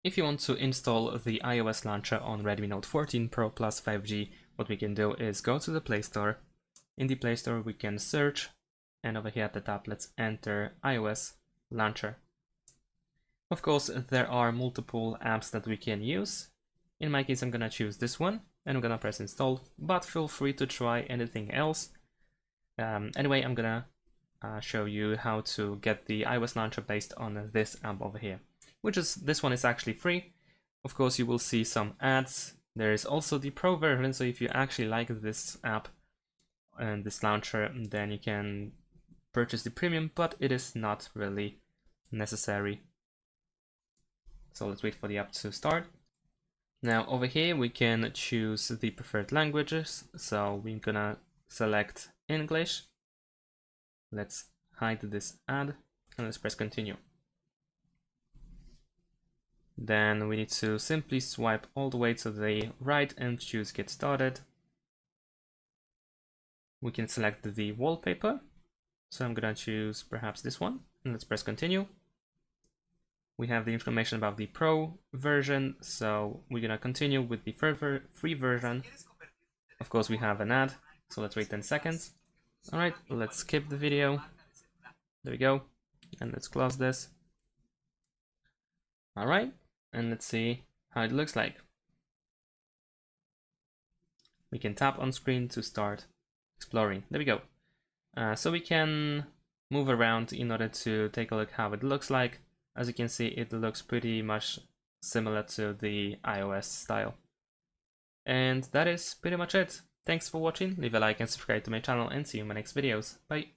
If you want to install the iOS launcher on Redmi Note 14 Pro Plus 5G, what we can do is go to the Play Store. In the Play Store we can search, and over here at the top let's enter iOS launcher. Of course there are multiple apps that we can use. In my case I'm gonna choose this one and I'm gonna press install, but feel free to try anything else. Anyway, I'm gonna show you how to get the iOS launcher based on this app over here. This one is actually free. Of course, you will see some ads. There is also the pro version, so if you actually like this app and this launcher, then you can purchase the premium, but it is not really necessary. So let's wait for the app to start. Now over here we can choose the preferred languages, so we're gonna select English. Let's hide this ad and let's press continue. Then we need to simply swipe all the way to the right and choose get started. We can select the wallpaper. So I'm gonna choose perhaps this one and let's press continue. We have the information about the pro version, so we're gonna continue with the free version. Of course we have an ad, so let's wait 10 seconds. Alright, let's skip the video. There we go. And let's close this. Alright, and let's see how it looks like. We can tap on screen to start exploring. There we go. So we can move around in order to take a look how it looks like. As you can see, it looks pretty much similar to the iOS style. And that is pretty much it. Thanks for watching, leave a like and subscribe to my channel and see you in my next videos. Bye!